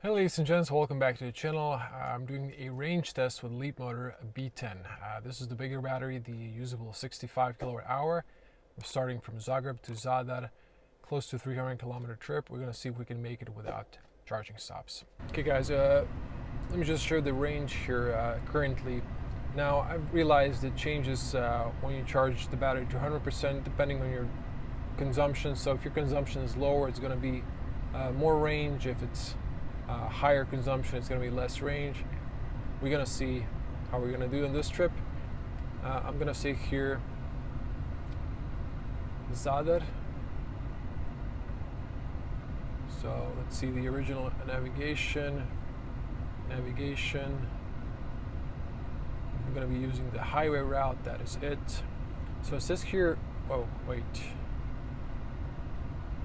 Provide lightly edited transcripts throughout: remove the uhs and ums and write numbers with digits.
Hey ladies and gents, welcome back to the channel. I'm doing a range test with Leapmotor B10. This is the bigger battery, the usable 65 kWh. We're starting from Zagreb to Zadar, close to 300-kilometer trip. We're going to see if we can make it without charging stops. Okay guys, let me just show the range here currently. Now I've realized it changes when you charge the battery to 100% depending on your consumption. So if your consumption is lower, it's going to be more range. If it's higher consumption, it's going to be less range. We're going to see how we're going to do on this trip. I'm going to say here Zadar. So let's see the original navigation. I'm going to be using the highway route, that is it. So it says here, oh wait,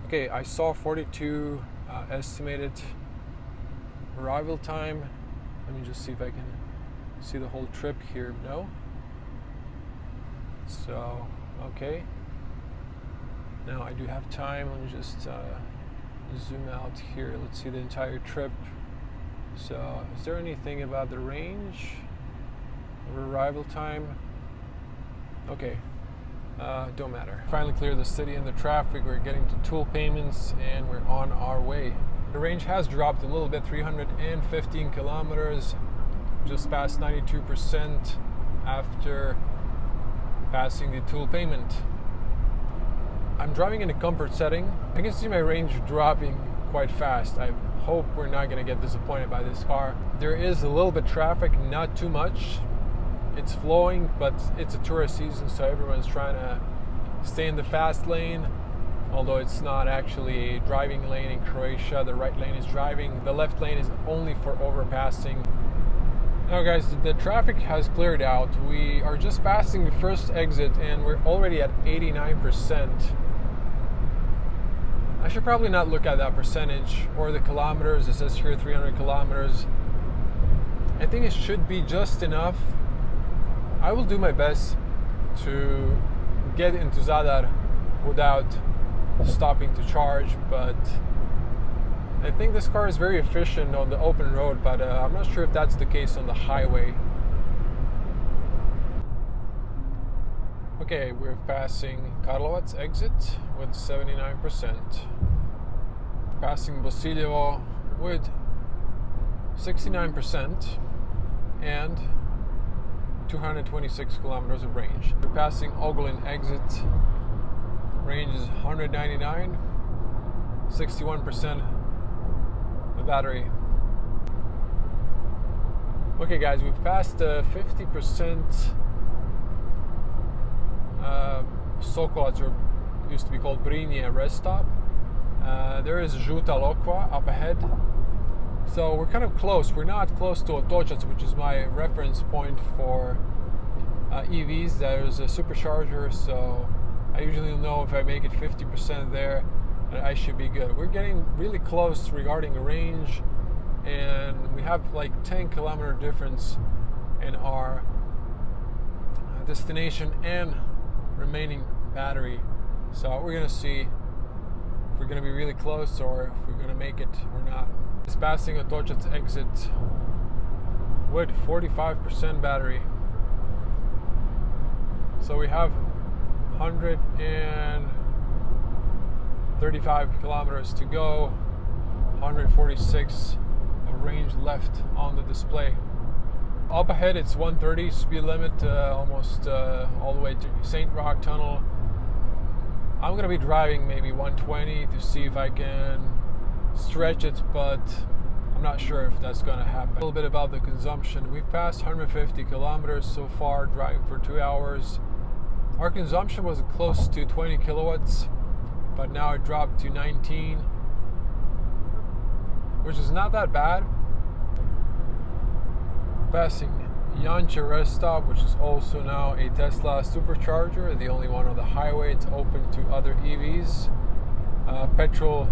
okay, I saw 42 estimated arrival time. Let me just see if I can see the whole trip here. No. So okay, now I do have time. Let me just zoom out here. Let's see the entire trip. So is there anything about the range or arrival time? Okay, don't matter. Finally cleared the city and the traffic. We're getting to toll payments and we're on our way. The range has dropped a little bit, 315 kilometers, just past 92% after passing the toll payment. I'm driving in a comfort setting. I can see my range dropping quite fast. I hope we're not going to get disappointed by this car. There is a little bit traffic, not too much. It's flowing, but it's a tourist season, so everyone's trying to stay in the fast lane. Although it's not actually a driving lane in Croatia, the right lane is driving. The left lane is only for overpassing. Now guys, the traffic has cleared out. We are just passing the first exit and we're already at 89%. I should probably not look at that percentage or the kilometers. It says here 300 kilometers. I think it should be just enough. I will do my best to get into Zadar without stopping to charge, but I think this car is very efficient on the open road, but I'm not sure if that's the case on the highway. Okay, we're passing Karlovac exit with 79%, passing Bosiljevo with 69% and 226 kilometers of range. We're passing Ogulin exit. Range is 199, 61% the battery. Okay guys, we've passed 50% Sokolac, or used to be called Brinje rest stop. There is Žuta Lokva up ahead. So we're kind of close. We're not close to Otočac, which is my reference point for EVs. There's a supercharger, so I usually know if I make it 50% there, I should be good. We're getting really close regarding range, and we have like 10-kilometer difference in our destination and remaining battery. So we're gonna see if we're gonna be really close or if we're gonna make it or not. It's passing Otočac exit with 45% battery. So we have 135 kilometers to go, 146 of range left on the display. Up ahead it's 130 speed limit, almost all the way to St. Roch Tunnel. I'm going to be driving maybe 120 to see if I can stretch it, but I'm not sure if that's going to happen. A little bit about the consumption. We've passed 150 kilometers so far, driving for 2 hours. Our consumption was close to 20 kilowatts, but now it dropped to 19, which is not that bad. Passing Janče rest stop, which is also now a Tesla supercharger, the only one on the highway. It's open to other EVs. Petrol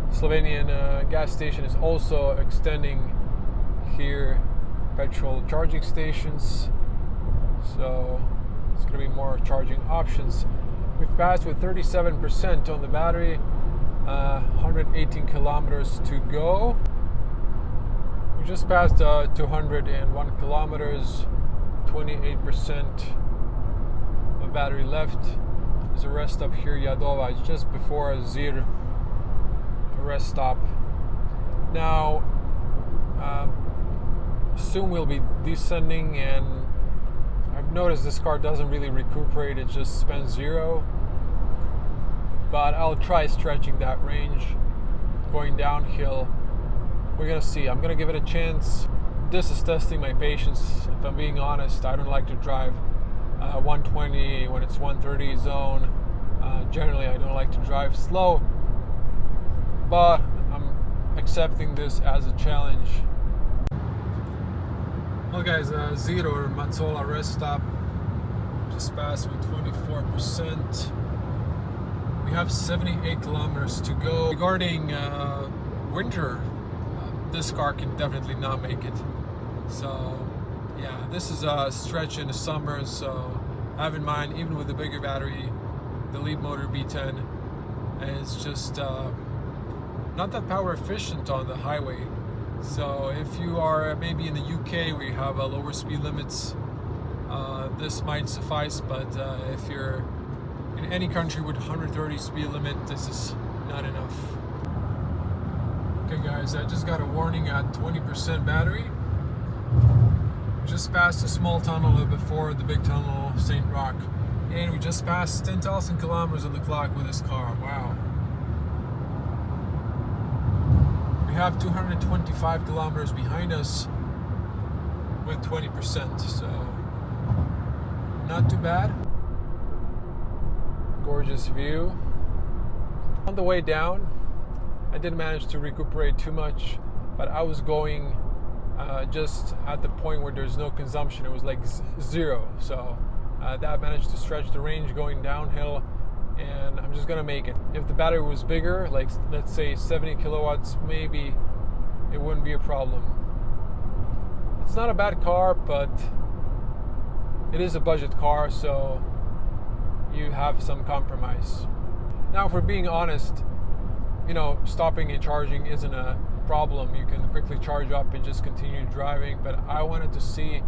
Slovenian gas station is also extending here, petrol charging stations. So it's going to be more charging options. We've passed with 37% on the battery, 118 kilometers to go. just passed 201 kilometers, 28% of battery left. There's a rest stop here, Yadova. It's just before Zir, a rest stop. Now, soon we'll be descending, and I've noticed this car doesn't really recuperate, it just spends zero. But I'll try stretching that range, going downhill. We're gonna see. I'm gonna give it a chance. This is testing my patience. If I'm being honest, I don't like to drive 120 when it's 130 zone. Generally, I don't like to drive slow, but I'm accepting this as a challenge. Well guys, Zero Mazzola rest stop just passed with 24%. We have 78 kilometers to go. Regarding winter, this car can definitely not make it. So yeah, this is a stretch in the summer, so have in mind, even with the bigger battery, the Leapmotor B10 is just not that power efficient on the highway. So if you are maybe in the UK where you have lower speed limits, this might suffice, but if you're in any country with 130 speed limit, this is not enough. Okay guys, I just got a warning at 20% battery. Just passed a small tunnel before the big tunnel, St. Roch, and we just passed 10,000 kilometers on the clock with this car. Wow. We have 225 kilometers behind us with 20%, so not too bad. Gorgeous view. On the way down, I didn't manage to recuperate too much, but I was going just at the point where there's no consumption. It was like zero, so that managed to stretch the range going downhill, and I'm just gonna make it. If the battery was bigger, like let's say 70 kilowatts, maybe it wouldn't be a problem. It's not a bad car, but it is a budget car, so you have some compromise. Now, for being honest, you know, stopping and charging isn't a problem. You can quickly charge up and just continue driving, but I wanted to see,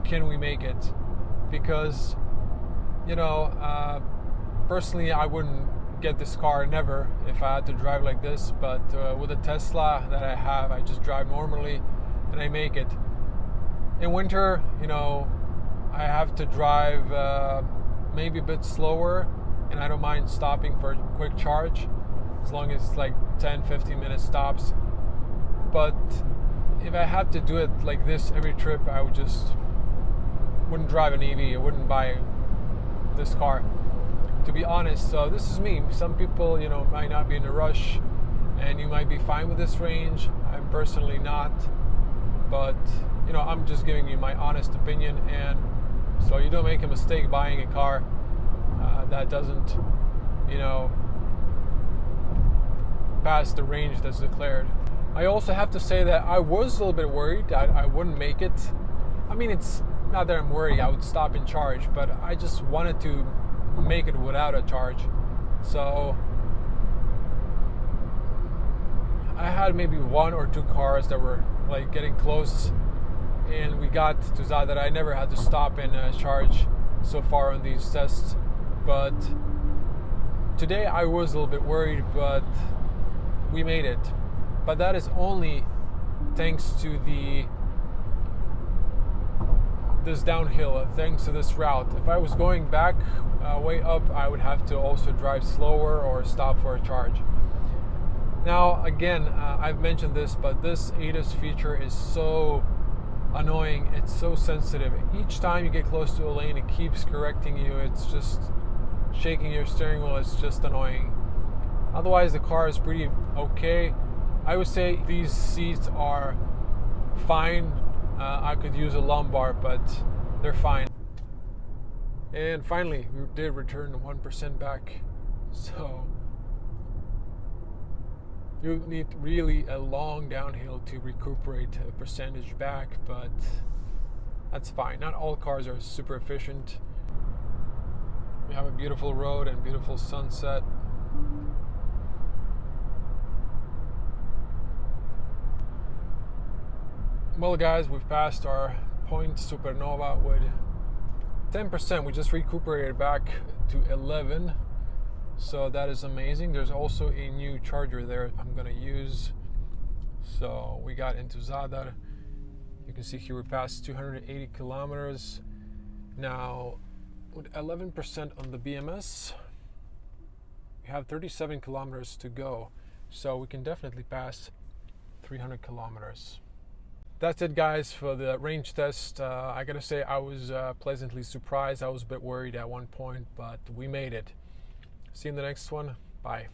can we make it? Because, you know, personally I wouldn't get this car, never, if I had to drive like this, but with a Tesla that I have, I just drive normally and I make it. In winter, you know, I have to drive maybe a bit slower, and I don't mind stopping for a quick charge as long as it's like 10-15 minute stops. But if I had to do it like this every trip, I wouldn't drive an EV. I wouldn't buy this car, to be honest. So this is me. Some people, you know, might not be in a rush and you might be fine with this range. I'm personally not, but you know, I'm just giving you my honest opinion, and so you don't make a mistake buying a car that doesn't, you know, pass the range that's declared. I also have to say that I was a little bit worried that I wouldn't make it. I mean, it's not that I'm worried I would stop and charge, but I just wanted to make it without a charge. So I had maybe one or two cars that were like getting close, and we got to Zadar. I never had to stop and charge so far on these tests, but today I was a little bit worried, but we made it. But that is only thanks to this downhill, thanks to this route. If I was going back way up, I would have to also drive slower or stop for a charge. Now, again, I've mentioned this, but this ADAS feature is so annoying. It's so sensitive. Each time you get close to a lane, it keeps correcting you. It's just shaking your steering wheel. It's just annoying. Otherwise, the car is pretty okay. I would say these seats are fine. I could use a lumbar, but they're fine. And finally, we did return 1% back. So you need really a long downhill to recuperate a percentage back, but that's fine. Not all cars are super efficient. We have a beautiful road and beautiful sunset. Well guys, we've passed our point supernova with 10%. We just recuperated back to 11, so that is amazing. There's also a new charger there I'm gonna use. So we got into Zadar. You can see here we passed 280 kilometers. Now with 11% on the BMS, we have 37 kilometers to go, so we can definitely pass 300 kilometers. That's it guys for the range test. I gotta say I was pleasantly surprised. I was a bit worried at one point, but we made it. See you in the next one. Bye.